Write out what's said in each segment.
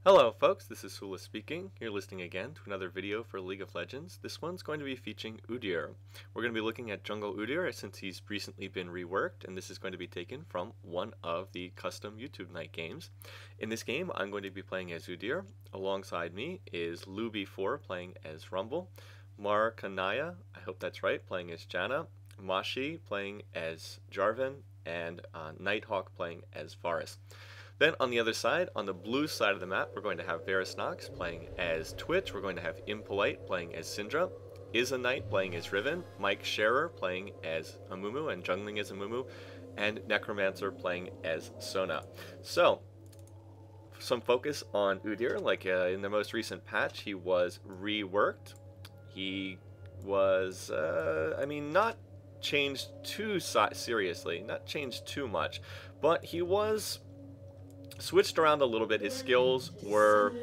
Hello folks, this is Sullla speaking. You're listening again to another video for League of Legends. This one's going to be featuring Udyr. We're going to be looking at Jungle Udyr since he's recently been reworked, and this is going to be taken from one of the custom YouTube night games. In this game, I'm going to be playing as Udyr. Alongside me is Luby4 playing as Rumble, Markanaya, I hope that's right, playing as Janna, Mashi playing as Jarvan, and Nighthawk playing as Varus. Then on the other side, on the blue side of the map, we're going to have Varusnox playing as Twitch. We're going to have Impolite playing as Syndra, Knight playing as Riven, Mike Scherer playing as Amumu and jungling as Amumu, and Necromancer playing as Sona. So, some focus on Udyr. Like in the most recent patch, he was reworked. He was, not changed too seriously, not changed too much, but he was switched around a little bit. His skills were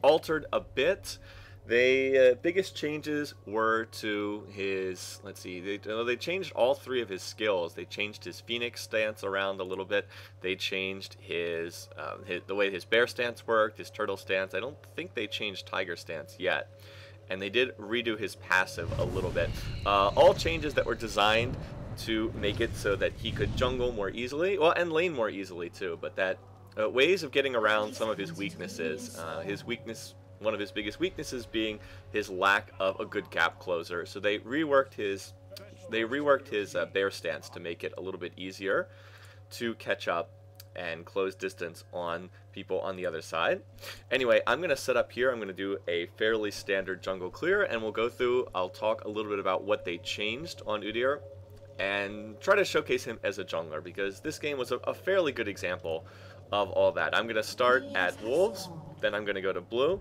altered a bit. The biggest changes were to his, they changed all three of his skills. They changed his Phoenix stance around a little bit. They changed the way his bear stance worked, his turtle stance. I don't think they changed tiger stance yet. And they did redo his passive a little bit. All changes that were designed to make it so that he could jungle more easily, well, and lane more easily too, but that ways of getting around some of his weaknesses. One of his biggest weaknesses being his lack of a good gap closer. So they reworked his bear stance to make it a little bit easier to catch up and close distance on people on the other side. Anyway, I'm going to set up here. I'm going to do a fairly standard jungle clear, and we'll go through. I'll talk a little bit about what they changed on Udyr and try to showcase him as a jungler, because this game was a fairly good example of all that. I'm going to start at Wolves, then I'm going to go to Blue,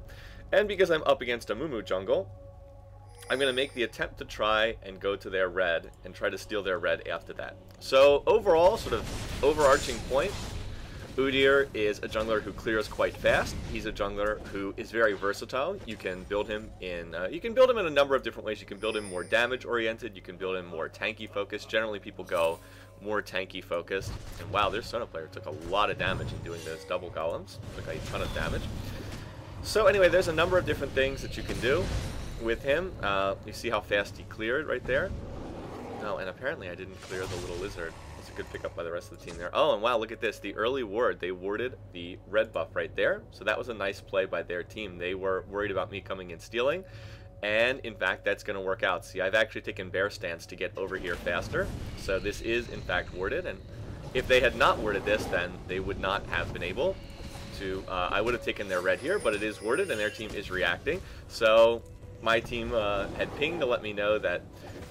and because I'm up against a Mumu jungle, I'm going to make the attempt to try and go to their red and try to steal their red after that. So overall, sort of overarching point, Udyr is a jungler who clears quite fast. He's a jungler who is very versatile. You can build him in a number of different ways. You can build him more damage oriented. You can build him more tanky focused. Generally, people go more tanky focused. And wow, their Sona player took a lot of damage in doing those double golems. Took a ton of damage. So anyway, there's a number of different things that you can do with him. You see how fast he cleared right there. Oh, and apparently I didn't clear the little lizard. That's a good pickup by the rest of the team there. Oh, and wow, look at this. The early ward. They warded the red buff right there. So that was a nice play by their team. They were worried about me coming and stealing. And in fact, that's going to work out. See, I've actually taken bear stance to get over here faster. So this is in fact warded. And if they had not warded this, then they would not have been able to. I would have taken their red here, but it is warded and their team is reacting. So my team had pinged to let me know that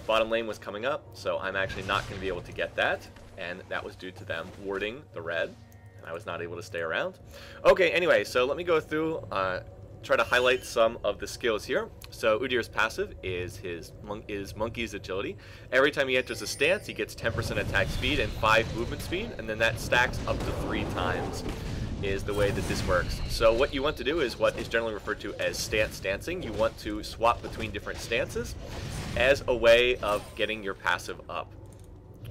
bottom lane was coming up. So I'm actually not going to be able to get that. And that was due to them warding the red. And I was not able to stay around. Okay, anyway, so let me go through, try to highlight some of the skills here. So Udyr's passive is Monkey's Agility. Every time he enters a stance, he gets 10% attack speed and 5 movement speed, and then that stacks up to 3 times is the way that this works. So what you want to do is what is generally referred to as stancing. You want to swap between different stances as a way of getting your passive up.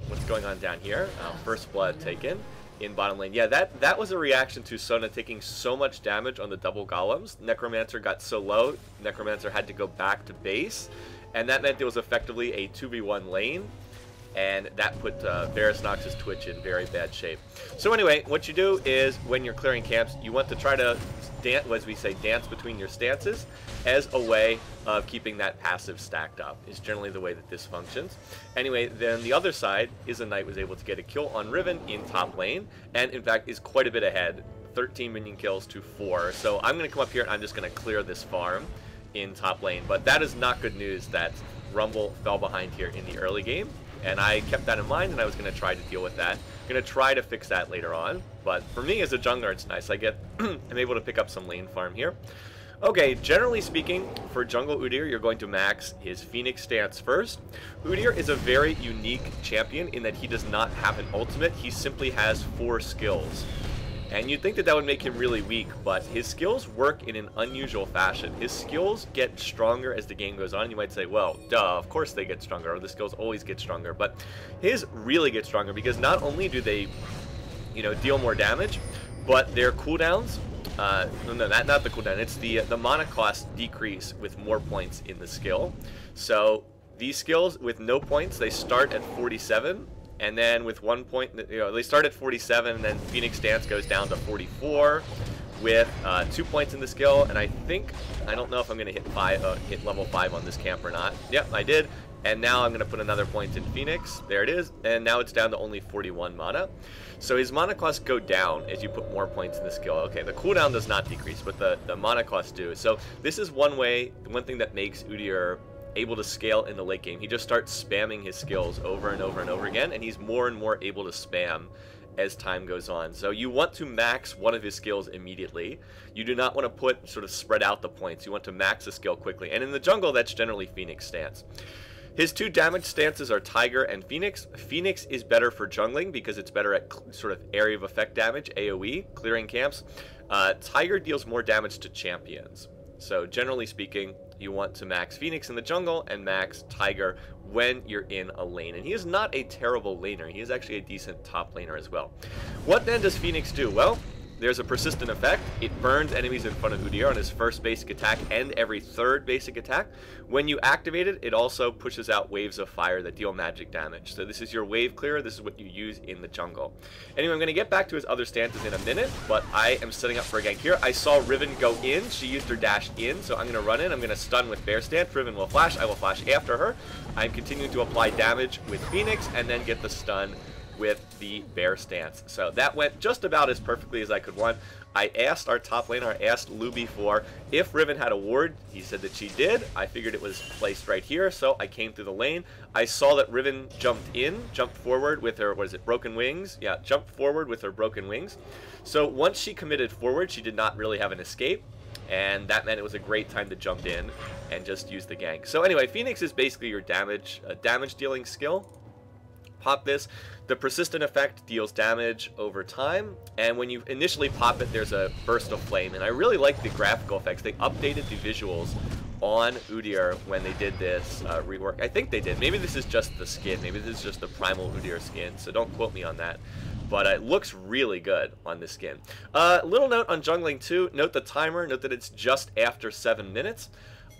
What's going on down here? First blood taken in bottom lane. Yeah, that was a reaction to Sona taking so much damage on the double golems. Necromancer got so low, Necromancer had to go back to base, and that meant there was effectively a 2v1 lane, and that put Varusnox's Twitch in very bad shape. So anyway, what you do is when you're clearing camps, you want to try to dance, as we say, dance between your stances as a way of keeping that passive stacked up, is generally the way that this functions. Anyway, then the other side is Knight was able to get a kill on Riven in top lane, and in fact is quite a bit ahead, 13 minion kills to 4. So I'm going to come up here and I'm just going to clear this farm in top lane, but that is not good news that Rumble fell behind here in the early game, and I kept that in mind and I was going to try to deal with that. I'm going to try to fix that later on, but for me as a jungler it's nice. I'm able to pick up some lane farm here. Okay, generally speaking, for Jungle Udyr, you're going to max his Phoenix stance first. Udyr is a very unique champion in that he does not have an ultimate. He simply has 4 skills. And you'd think that that would make him really weak, but his skills work in an unusual fashion. His skills get stronger as the game goes on. You might say, well, duh, of course they get stronger, or the skills always get stronger. But his really get stronger because not only do they, deal more damage, but their cooldowns No, not the cooldown. It's the mana cost decrease with more points in the skill. So these skills with no points, they start at 47, and then with 1 point, they start at 47, and then Phoenix Dance goes down to 44 with 2 points in the skill. And I don't know if I'm going to hit level 5 on this camp or not. Yep, I did. And now I'm going to put another point in Phoenix. There it is. And now it's down to only 41 mana. So his mana costs go down as you put more points in the skill. Okay, the cooldown does not decrease, but the mana costs do. So this is one thing that makes Udyr able to scale in the late game. He just starts spamming his skills over and over and over again, and he's more and more able to spam as time goes on. So you want to max one of his skills immediately. You do not want to sort of spread out the points. You want to max a skill quickly. And in the jungle, that's generally Phoenix Stance. His 2 damage stances are Tiger and Phoenix. Phoenix is better for jungling because it's better at sort of area of effect damage, AoE, clearing camps. Tiger deals more damage to champions. So generally speaking, you want to max Phoenix in the jungle and max Tiger when you're in a lane. And he is not a terrible laner. He is actually a decent top laner as well. What then does Phoenix do? Well, there's a persistent effect. It burns enemies in front of Udyr on his first basic attack and every 3rd basic attack. When you activate it, it also pushes out waves of fire that deal magic damage. So this is your wave clearer. This is what you use in the jungle. Anyway, I'm going to get back to his other stances in a minute, but I am setting up for a gank here. I saw Riven go in. She used her dash in, so I'm going to run in. I'm going to stun with Bear Stance. Riven will flash. I will flash after her. I'm continuing to apply damage with Phoenix and then get the stun with the Bear Stance. So that went just about as perfectly as I could want. I asked our top laner, I asked Luby for if Riven had a ward. He said that she did. I figured it was placed right here, so I came through the lane. I saw that Riven jumped forward with her, broken wings? Yeah, jumped forward with her broken wings. So once she committed forward, she did not really have an escape, and that meant it was a great time to jump in and just use the gank. So anyway, Phoenix is basically your damage dealing skill. Pop this. The persistent effect deals damage over time, and when you initially pop it, there's a burst of flame, and I really like the graphical effects. They updated the visuals on Udyr when they did this rework. I think they did. Maybe this is just the skin. Maybe this is just the primal Udyr skin, so don't quote me on that. But it looks really good on this skin. Little note on jungling too. Note the timer. Note that it's just after 7 minutes.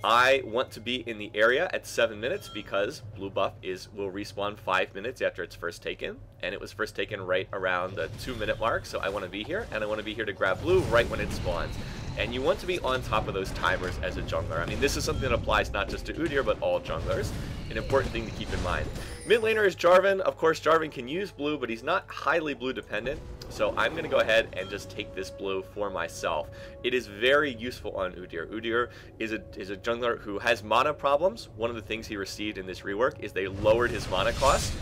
I want to be in the area at 7 minutes because blue buff will respawn 5 minutes after it's first taken, and it was first taken right around the 2-minute mark, so I want to be here, and I want to be here to grab blue right when it spawns. And you want to be on top of those timers as a jungler. I mean, this is something that applies not just to Udyr, but all junglers. An important thing to keep in mind. Mid laner is Jarvan. Of course, Jarvan can use blue, but he's not highly blue dependent. So I'm going to go ahead and just take this blue for myself. It is very useful on Udyr. Udyr is a jungler who has mana problems. One of the things he received in this rework is they lowered his mana cost.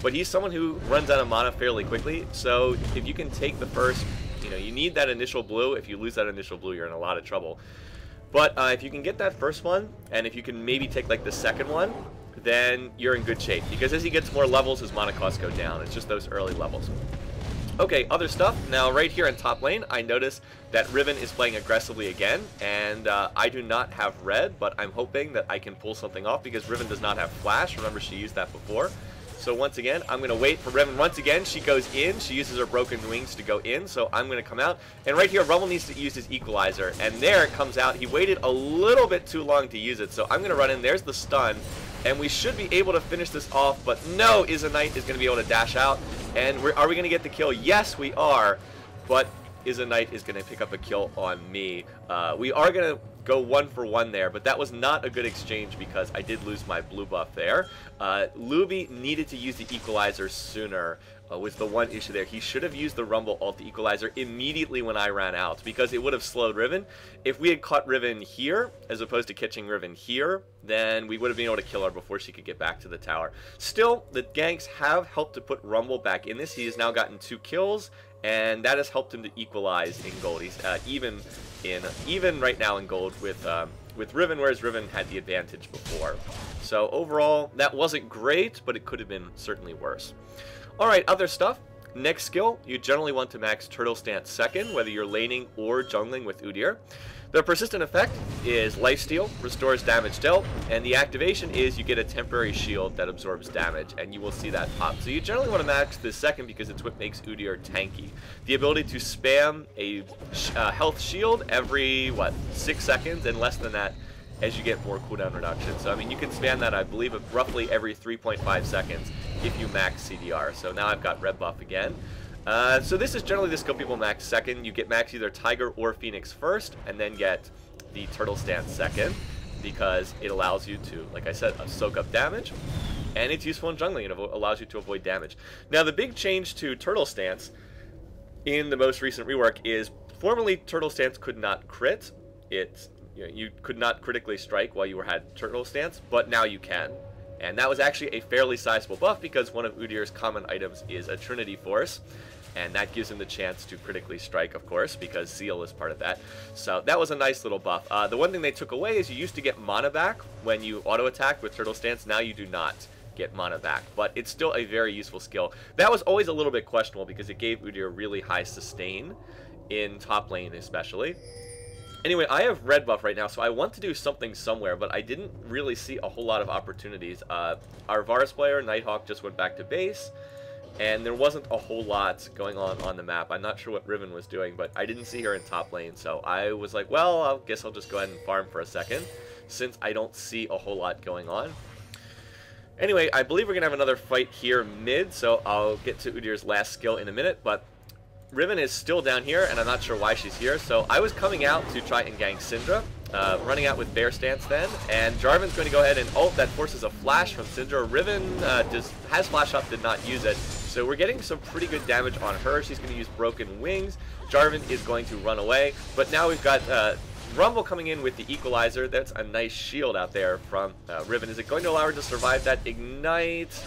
But he's someone who runs out of mana fairly quickly. So if you can take the first, you need that initial blue. If you lose that initial blue, you're in a lot of trouble. But if you can get that first one, and if you can maybe take like the second one, then you're in good shape. Because as he gets more levels, his mana costs go down. It's just those early levels. Okay, other stuff. Now, right here in top lane, I notice that Riven is playing aggressively again, and I do not have red, but I'm hoping that I can pull something off because Riven does not have flash. Remember, she used that before. So once again, I'm going to wait for Riven. Once again, she goes in. She uses her broken wings to go in, so I'm going to come out. And right here, Rumble needs to use his equalizer, and there it comes out. He waited a little bit too long to use it, so I'm going to run in. There's the stun, and we should be able to finish this off, but no, Knight is going to be able to dash out. And are we going to get the kill? Yes, we are, but Knight is going to pick up a kill on me. We are going to go 1 for 1 there, but that was not a good exchange because I did lose my blue buff there. Luby needed to use the equalizer sooner. Was the one issue there. He should have used the Rumble ult, the equalizer, immediately when I ran out because it would have slowed Riven. If we had caught Riven here, as opposed to catching Riven here, then we would have been able to kill her before she could get back to the tower. Still, the ganks have helped to put Rumble back in this. He has now gotten 2 kills, and that has helped him to equalize in gold. He's even right now in gold with Riven, whereas Riven had the advantage before. So overall, that wasn't great, but it could have been certainly worse. Alright, other stuff. Next skill, you generally want to max Turtle Stance second, whether you're laning or jungling with Udyr. The persistent effect is lifesteal, restores damage dealt, and the activation is you get a temporary shield that absorbs damage, and you will see that pop. So you generally want to max this second because it's what makes Udyr tanky. The ability to spam a health shield every, 6 seconds, and less than that as you get more cooldown reduction. So I mean, you can spam that, I believe, roughly every 3.5 seconds if you max CDR. So now I've got red buff again. So this is generally the skill people max second. You get max either Tiger or Phoenix first, and then get the Turtle Stance second, because it allows you to, like I said, soak up damage, and it's useful in jungling. It allows you to avoid damage. Now the big change to Turtle Stance in the most recent rework is, formerly Turtle Stance could not crit. You could not critically strike while you had Turtle Stance, but now you can. And that was actually a fairly sizable buff because one of Udyr's common items is a Trinity Force, and that gives him the chance to critically strike, of course, because Seal is part of that. So that was a nice little buff. The one thing they took away is you used to get mana back when you auto-attacked with Turtle Stance. Now you do not get mana back, but it's still a very useful skill. That was always a little bit questionable because it gave Udyr really high sustain in top lane especially. Anyway, I have red buff right now, so I want to do something somewhere, but I didn't really see a whole lot of opportunities. Our Varus player, Nighthawk, just went back to base, and there wasn't a whole lot going on the map. I'm not sure what Riven was doing, but I didn't see her in top lane, so I was like, well, I guess I'll just go ahead and farm for a second, since I don't see a whole lot going on. Anyway, I believe we're going to have another fight here mid, so I'll get to Udyr's last skill in a minute, but Riven is still down here, and I'm not sure why she's here, so I was coming out to try and gank Syndra, running out with Bear Stance then, and Jarvan's going to go ahead and ult. That forces a flash from Syndra. Riven has flash up, did not use it, so we're getting some pretty good damage on her. She's going to use Broken Wings. Jarvan is going to run away, but now we've got Rumble coming in with the Equalizer. That's a nice shield out there from Riven. Is it going to allow her to survive that Ignite?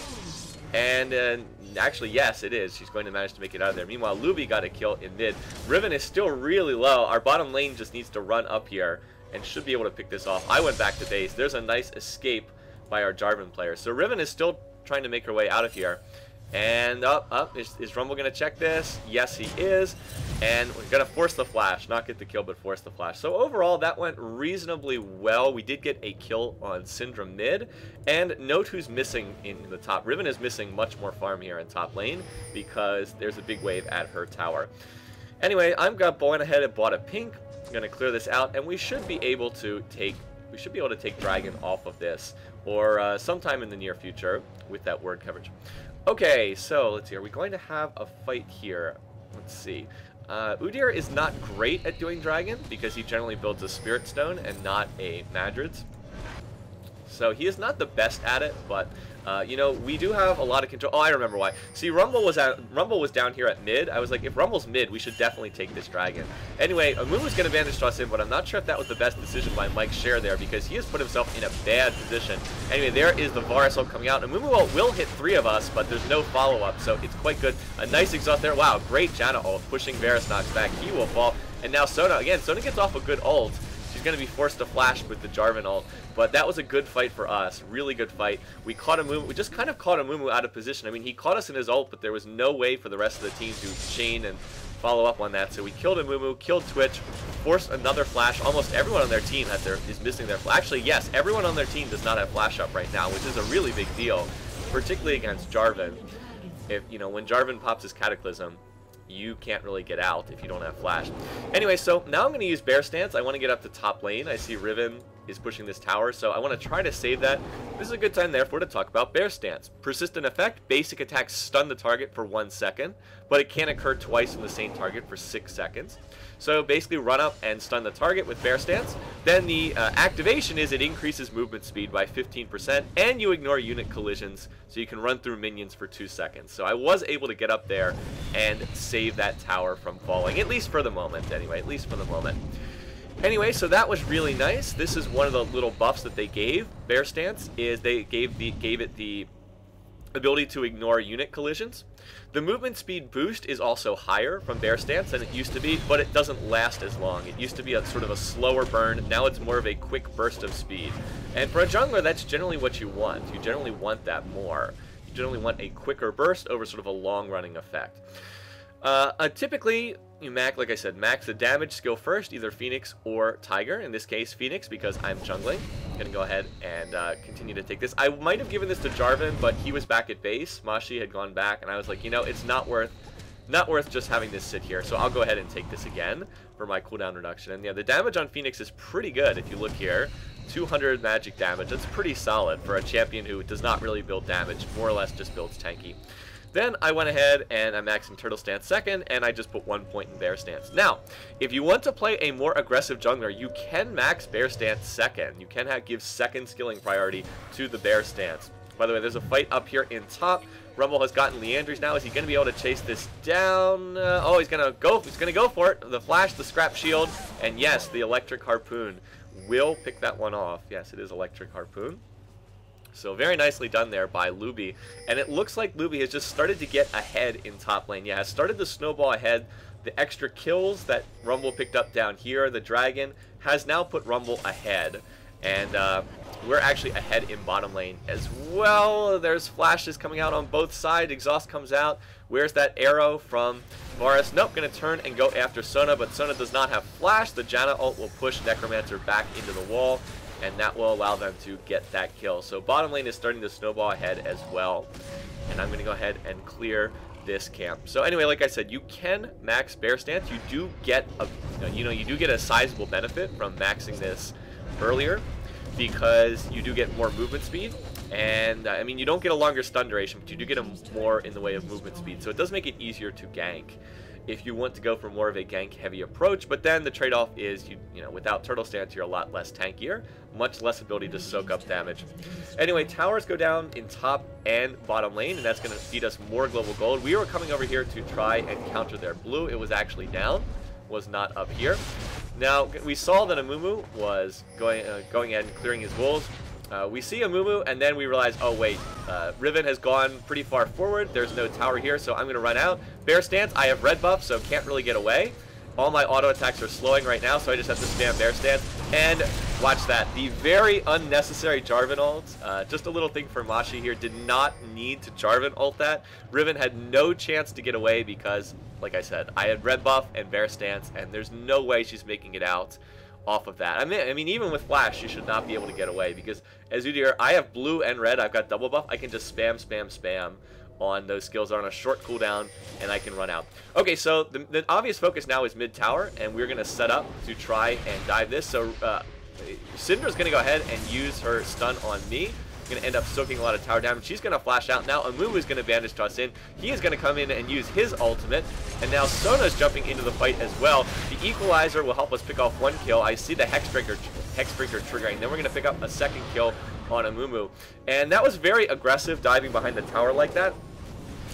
And actually, yes, it is. She's going to manage to make it out of there. Meanwhile, Luby got a kill in mid. Riven is still really low. Our bottom lane just needs to run up here and should be able to pick this off. I went back to base. There's a nice escape by our Jarvan player. So Riven is still trying to make her way out of here. And is Rumble going to check this? Yes, he is. And we're going to force the flash. Not get the kill, but force the flash. So overall, that went reasonably well. We did get a kill on Syndra mid. And note who's missing in the top. Riven is missing much more farm here in top lane because there's a big wave at her tower. Anyway, I'm going ahead and bought a pink. I'm going to clear this out, and we should be able to take Dragon off of this, or sometime in the near future with that word coverage. Okay, so let's see. Are we going to have a fight here? Let's see. Udyr is not great at doing Dragon because he generally builds a Spirit Stone and not a Madrid's. So he is not the best at it, but you know, we do have a lot of control. Oh, I remember why. See, Rumble was down here at mid. I was like, if Rumble's mid, we should definitely take this Dragon. Anyway, Amumu's going to Bandage Toss in, but I'm not sure if that was the best decision by Mike Scher there because he has put himself in a bad position. Anyway, there is the Varus ult coming out. Amumu will hit 3 of us, but there's no follow-up, so it's quite good. A nice exhaust there. Wow, great Janna ult. Pushing Varus knocks back. He will fall. And now Sona, again, Sona gets off a good ult. She's going to be forced to flash with the Jarvan ult. But that was a good fight for us. Really good fight. We caught Amumu. We just kind of caught Amumu out of position. I mean, he caught us in his ult, but there was no way for the rest of the team to chain and follow up on that. So we killed Amumu, killed Twitch, forced another flash. Almost everyone on their team is missing their flash. Actually, yes, everyone on their team does not have flash up right now, which is a really big deal, particularly against Jarvan. If you know, when Jarvan pops his Cataclysm, you can't really get out if you don't have flash. Anyway, so now I'm going to use Bear Stance. I want to get up to top lane. I see Riven is pushing this tower, so I want to try to save that. This is a good time, therefore, to talk about Bear Stance. Persistent effect, basic attacks stun the target for 1 second, but it can occur twice in the same target for 6 seconds. So basically run up and stun the target with Bear Stance. Then the activation is it increases movement speed by 15%, and you ignore unit collisions, so you can run through minions for 2 seconds. So I was able to get up there and save that tower from falling, at least for the moment anyway, at least for the moment. Anyway, so that was really nice. This is one of the little buffs that they gave Bear Stance, is they gave it the ability to ignore unit collisions. The movement speed boost is also higher from Bear Stance than it used to be, but it doesn't last as long. It used to be a sort of a slower burn. Now it's more of a quick burst of speed. And for a jungler, that's generally what you want. You generally want that more. You generally want a quicker burst over sort of a long-running effect. Typically, you like I said, max the damage skill first, either Phoenix or Tiger. In this case, Phoenix, because I'm jungling. I'm going to go ahead and continue to take this. I might have given this to Jarvan, but he was back at base. Mashi had gone back, and I was like, you know, it's not worth just having this sit here. So I'll go ahead and take this again for my cooldown reduction. And yeah, the damage on Phoenix is pretty good. If you look here, 200 magic damage. That's pretty solid for a champion who does not really build damage, more or less just builds tanky. Then I went ahead and I'm maxing Turtle Stance second, and I just put 1 point in Bear Stance. Now, if you want to play a more aggressive jungler, you can max Bear Stance second. You can give second skilling priority to the Bear Stance. By the way, there's a fight up here in top. Rumble has gotten Leandry's now. Is he going to be able to chase this down? Oh, he's going to go for it. The flash, the scrap shield, and yes, the electric harpoon will pick that one off. Yes, it is electric harpoon. So very nicely done there by Luby. And it looks like Luby has just started to get ahead in top lane. Yeah, has started to snowball ahead. The extra kills that Rumble picked up down here, the dragon, has now put Rumble ahead. And we're actually ahead in bottom lane as well. There's flashes coming out on both sides. Exhaust comes out. Where's that arrow from Varus? Nope, going to turn and go after Sona, but Sona does not have flash. The Janna ult will push Necromancer back into the wall, and that will allow them to get that kill. So bottom lane is starting to snowball ahead as well. And I'm going to go ahead and clear this camp. So anyway, like I said, you can max Bear Stance. You do get a sizable benefit from maxing this earlier, because you do get more movement speed. And I mean, you don't get a longer stun duration, but you do get more in the way of movement speed. So it does make it easier to gank if you want to go for more of a gank-heavy approach. But then the trade-off is, without Turtle Stance, you're a lot less tankier, much less ability to soak up damage. Anyway, towers go down in top and bottom lane, and that's going to feed us more global gold. We were coming over here to try and counter their blue. It was actually down, was not up here. Now, we saw that Amumu was going ahead and clearing his wolves. We see Amumu, and then we realize, oh wait, Riven has gone pretty far forward. There's no tower here, so I'm going to run out. Bear Stance, I have red buff, so can't really get away. All my auto attacks are slowing right now, so I just have to spam Bear Stance. And watch that, the very unnecessary Jarvan ult. Just a little thing for Mashi here, did not need to Jarvan ult that. Riven had no chance to get away because, like I said, I had red buff and Bear Stance, and there's no way she's making it out off of that. I mean, even with flash, you should not be able to get away, because as Udyr, I have blue and red. I've got double buff. I can just spam on those skills on a short cooldown, and I can run out. Okay, so the obvious focus now is mid tower, and we're going to set up to try and dive this. So Syndra's going to go ahead and use her stun on me. Going to end up soaking a lot of tower damage. She's going to flash out. Now Amumu is going to bandage to us in. He is going to come in and use his ultimate. And now Sona's jumping into the fight as well. The equalizer will help us pick off one kill. I see the Hexbreaker triggering. Then we're going to pick up a second kill on Amumu. And that was very aggressive, diving behind the tower like that.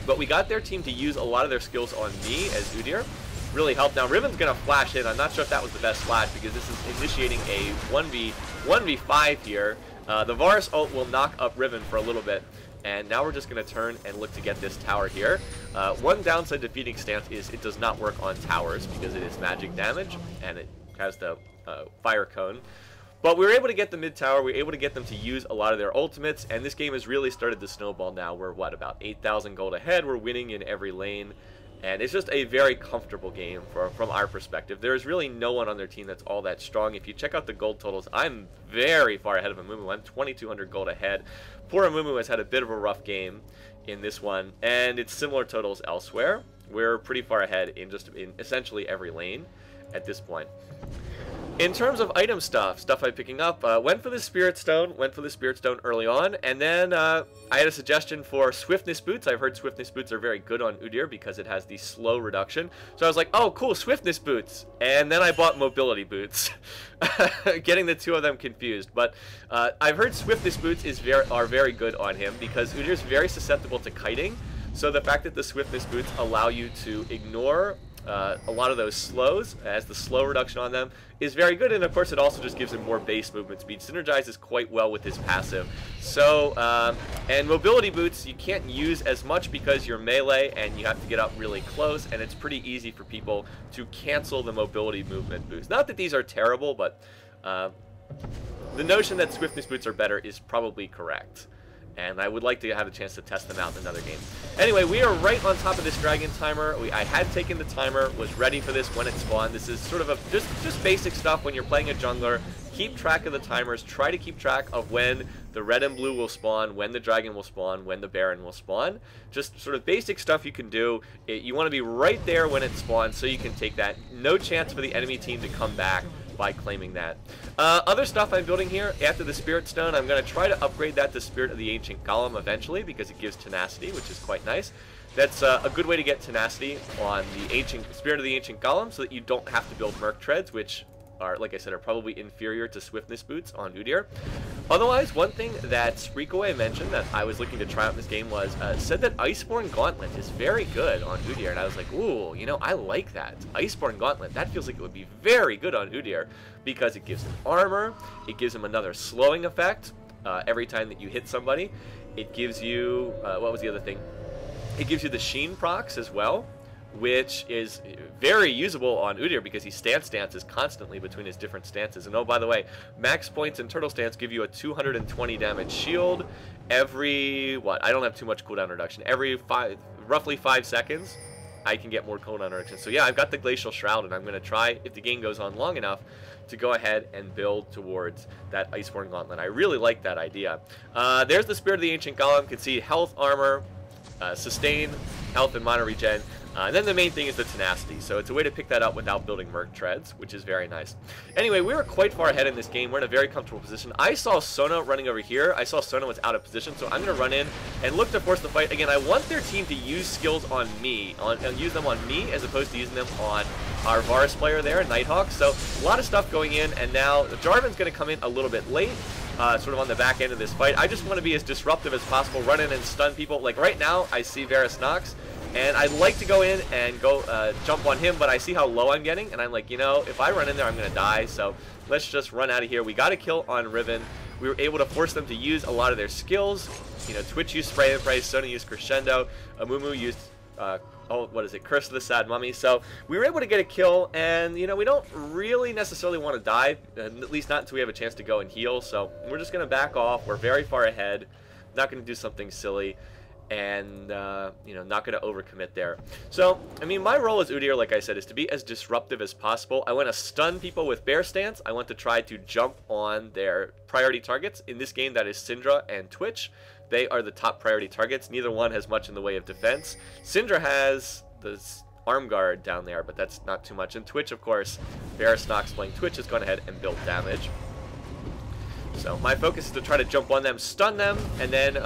But we got their team to use a lot of their skills on me as Udyr. Really helped. Now Riven's going to flash in. I'm not sure if that was the best flash, because this is initiating a 1v5 here. The Varus ult will knock up Riven for a little bit, and now we're just going to turn and look to get this tower here. One downside to Phoenix Stance is it does not work on towers, because it is magic damage, and it has the fire cone. But we were able to get the mid tower, we were able to get them to use a lot of their ultimates, and this game has really started to snowball now. We're, what, about 8,000 gold ahead, we're winning in every lane. And it's just a very comfortable game from our perspective. There's really no one on their team that's all that strong. If you check out the gold totals, I'm very far ahead of Amumu. I'm 2,200 gold ahead. Poor Amumu has had a bit of a rough game in this one, and it's similar totals elsewhere. We're pretty far ahead in essentially every lane at this point. In terms of item stuff I'm picking up, went for the Spirit Stone early on, and then I had a suggestion for Swiftness Boots. I've heard Swiftness Boots are very good on Udyr because it has the slow reduction. So I was like, oh cool, Swiftness Boots. And then I bought Mobility Boots. Getting the two of them confused. But I've heard Swiftness Boots are very good on him because Udyr's very susceptible to kiting. So the fact that the Swiftness Boots allow you to ignore a lot of those slows, as the slow reduction on them is very good, and of course it also just gives him more base movement speed. Synergizes quite well with his passive. So, and mobility boots you can't use as much because you're melee and you have to get up really close, and it's pretty easy for people to cancel the mobility movement boost. Not that these are terrible, but the notion that swiftness boots are better is probably correct. and I would like to have a chance to test them out in another game. Anyway, we are right on top of this dragon timer. I had taken the timer, was ready for this when it spawned. This is sort of a just basic stuff when you're playing a jungler. Keep track of the timers. Try to keep track of when the red and blue will spawn, when the dragon will spawn, when the baron will spawn. Just sort of basic stuff you can do. You want to be right there when it spawns so you can take that. No chance for the enemy team to come back by claiming that. Other stuff I'm building here, after the Spirit Stone, I'm going to try to upgrade that to Spirit of the Ancient Golem eventually because it gives tenacity, which is quite nice. That's a good way to get tenacity on the Spirit of the Ancient Golem so that you don't have to build Merc Treads, which are, like I said, are probably inferior to Swiftness Boots on Udyr. Otherwise, one thing that Spreakaway mentioned that I was looking to try out in this game was, said that Iceborne Gauntlet is very good on Udyr, and I was like, ooh, you know, I like that. Iceborne Gauntlet, that feels like it would be very good on Udyr, because it gives him armor, it gives him another slowing effect every time that you hit somebody. It gives you, what was the other thing? It gives you the Sheen procs as well, which is very usable on Udyr because he stances constantly between his different stances. And oh, by the way, max points in Turtle Stance give you a 220 damage shield every, what, I don't have too much cooldown reduction. Every roughly 5 seconds, I can get more cooldown reduction. So yeah, I've got the Glacial Shroud, and I'm going to try, if the game goes on long enough, to go ahead and build towards that Iceborne Gauntlet. I really like that idea. There's the Spirit of the Ancient Golem. You can see health, armor, sustain, health, and mana regen. And then the main thing is the tenacity, so it's a way to pick that up without building Merc Treads, which is very nice. Anyway, we were quite far ahead in this game. We're in a very comfortable position. I saw Sona running over here. I saw Sona was out of position, so I'm going to run in and look to force the fight. Again, I want their team to use skills on me, use them on me as opposed to using them on our Varus player there, Nighthawk. So a lot of stuff going in, and now Jarvan's going to come in a little bit late. Sort of on the back end of this fight. I just want to be as disruptive as possible, run in and stun people. Like right now, I see Varus Nox, and I'd like to go in and go jump on him, but I see how low I'm getting, and I'm like, you know, if I run in there, I'm going to die, so let's just run out of here. We got a kill on Riven. We were able to force them to use a lot of their skills. You know, Twitch used Spray and Pray, Sona used Crescendo, Amumu used what is it, Curse of the Sad Mummy. So we were able to get a kill, and you know, we don't really necessarily want to die, at least not until we have a chance to go and heal. So we're just going to back off. We're very far ahead, not going to do something silly, and you know, not going to overcommit there. So I mean, my role as Udyr, like I said, is to be as disruptive as possible. I want to stun people with Bear Stance. I want to try to jump on their priority targets. In this game, that is Syndra and Twitch. They are the top priority targets. Neither one has much in the way of defense. Syndra has the arm guard down there, but that's not too much. And Twitch, of course, Varus Nox playing Twitch has gone ahead and built damage. So my focus is to try to jump on them, stun them, and then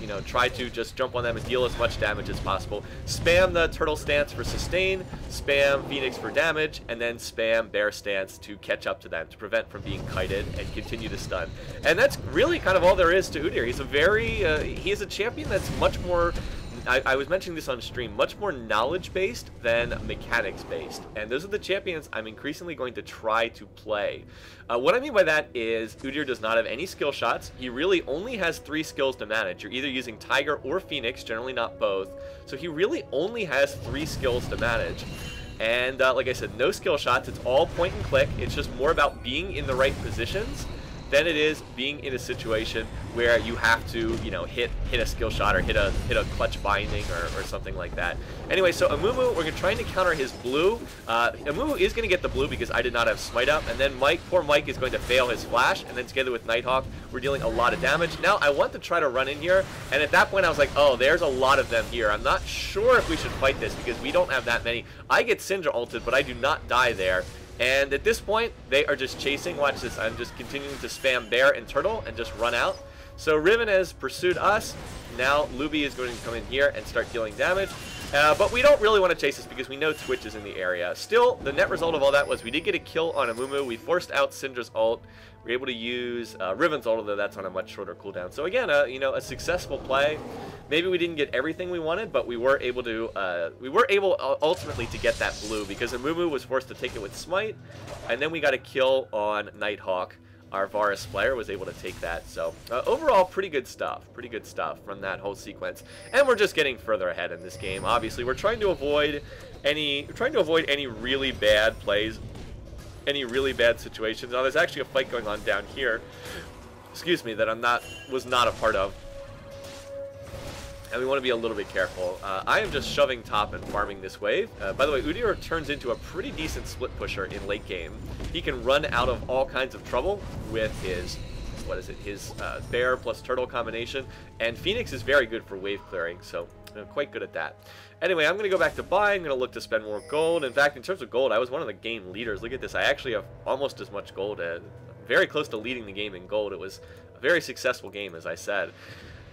you know, try to just jump on them and deal as much damage as possible. Spam the Turtle Stance for sustain, spam Phoenix for damage, and then spam Bear Stance to catch up to them, to prevent from being kited and continue to stun. And that's really kind of all there is to Udyr. He's a very, he is a champion that's much more, I was mentioning this on stream, much more knowledge-based than mechanics-based. And those are the champions I'm increasingly going to try to play. What I mean by that is Udyr does not have any skill shots. He really only has 3 skills to manage. You're either using Tiger or Phoenix, generally not both. So he really only has 3 skills to manage. And like I said, no skill shots. It's all point and click. It's just more about being in the right positions than it is being in a situation where you have to, you know, hit a skill shot or hit a clutch binding or something like that. Anyway, so Amumu, we're trying to counter his blue. Amumu is going to get the blue because I did not have smite up, and then poor Mike is going to fail his flash, and then together with Nighthawk, we're dealing a lot of damage. Now I want to try to run in here, and at that point I was like, oh, there's a lot of them here. I'm not sure if we should fight this because we don't have that many. I get Syndra ulted, but I do not die there. And at this point, they are just chasing. Watch this. I'm just continuing to spam Bear and Turtle and just run out. So Riven has pursued us. Now Luby is going to come in here and start dealing damage. But we don't really want to chase this because we know Twitch is in the area. Still, the net result of all that was we did get a kill on Amumu. We forced out Syndra's ult. We were able to use Riven's ult, although that's on a much shorter cooldown. So again, you know, a successful play. Maybe we didn't get everything we wanted, but we were able to. Ultimately to get that blue because Amumu was forced to take it with smite, and then we got a kill on Nighthawk. Our Varus player was able to take that. So overall, pretty good stuff from that whole sequence. And we're just getting further ahead in this game. Obviously, we're trying to avoid any really bad plays, any really bad situations. Now, there's actually a fight going on down here. Excuse me, that was not a part of. and we want to be a little bit careful. I am just shoving top and farming this wave. By the way, Udyr turns into a pretty decent split pusher in late game. He can run out of all kinds of trouble with his, what is it, his bear plus turtle combination, and Phoenix is very good for wave clearing, so quite good at that. Anyway, I'm going to go back to buy. I'm going to look to spend more gold. In fact, in terms of gold, I was one of the game leaders. Look at this. I actually have almost as much gold, very close to leading the game in gold. It was a very successful game, as I said.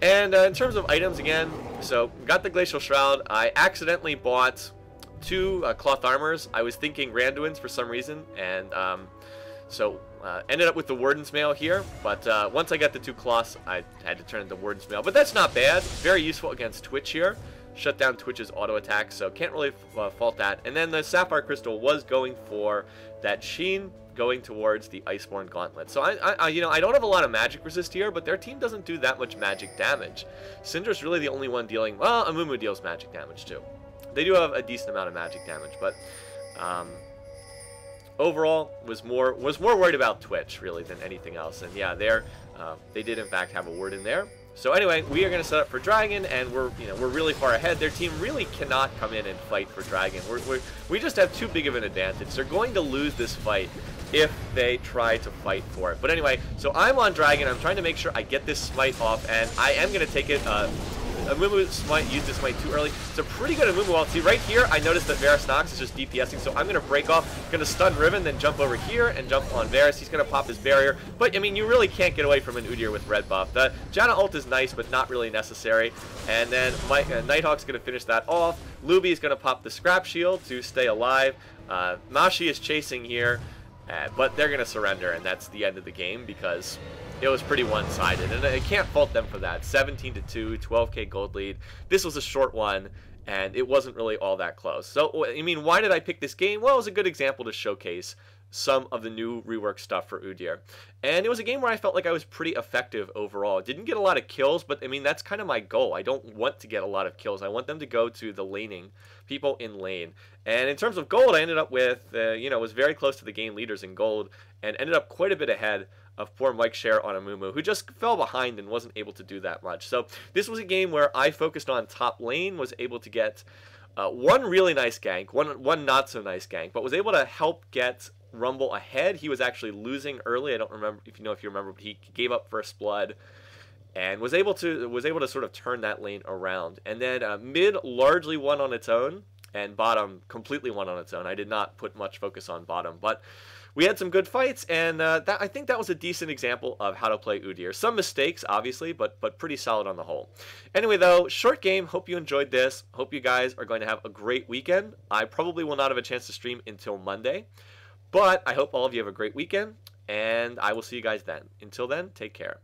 And in terms of items, again, so got the Glacial Shroud. I accidentally bought 2 cloth armors. I was thinking Randuin's for some reason, and so ended up with the Warden's Mail here. But once I got the 2 cloths, I had to turn into Warden's Mail. But that's not bad. Very useful against Twitch here. Shut down Twitch's auto attack, so can't really fault that. And then the Sapphire Crystal was going for that Sheen, going towards the Iceborne Gauntlet. So you know, I don't have a lot of magic resist here, but their team doesn't do that much magic damage. Syndra's really the only one dealing, well, Amumu deals magic damage too. They do have a decent amount of magic damage, but overall was more worried about Twitch really than anything else. And yeah, they did in fact have a word in there. So anyway, we are going to set up for Dragon, and we're really far ahead. Their team really cannot come in and fight for Dragon. We just have too big of an advantage. They're going to lose this fight if they try to fight for it. But anyway, so I'm on Dragon. I'm trying to make sure I get this smite off, and I am going to take it. Amumu smite, used this smite too early. It's a pretty good Amumu ult. See, right here, I noticed that Varus Nox is just DPSing, so I'm going to break off, going to stun Riven, then jump over here and jump on Varus. He's going to pop his barrier. But, I mean, you really can't get away from an Udyr with red buff. The Janna ult is nice, but not really necessary. And then Nighthawk's going to finish that off. Luby is going to pop the Scrap Shield to stay alive. Mashi is chasing here, but they're going to surrender, and that's the end of the game because it was pretty one-sided, and I can't fault them for that. 17-2, 12k gold lead. This was a short one, and it wasn't really all that close. So, I mean, why did I pick this game? Well, it was a good example to showcase some of the new rework stuff for Udyr. And it was a game where I felt like I was pretty effective overall. Didn't get a lot of kills, but I mean, that's kind of my goal. I don't want to get a lot of kills. I want them to go to the laning, people in lane. And in terms of gold, I ended up with, you know, was very close to the game leaders in gold, and ended up quite a bit ahead of poor Mike Share on Amumu, who just fell behind and wasn't able to do that much. So this was a game where I focused on top lane, was able to get one really nice gank, one not so nice gank, but was able to help get Rumble ahead. He was actually losing early. I don't remember if you remember, but he gave up first blood and was able to sort of turn that lane around. And then mid largely won on its own, and bottom completely won on its own. I did not put much focus on bottom, but we had some good fights, and I think that was a decent example of how to play Udyr. Some mistakes, obviously, but pretty solid on the whole. Anyway, though, short game. Hope you enjoyed this. Hope you guys are going to have a great weekend. I probably will not have a chance to stream until Monday, but I hope all of you have a great weekend, and I will see you guys then. Until then, take care.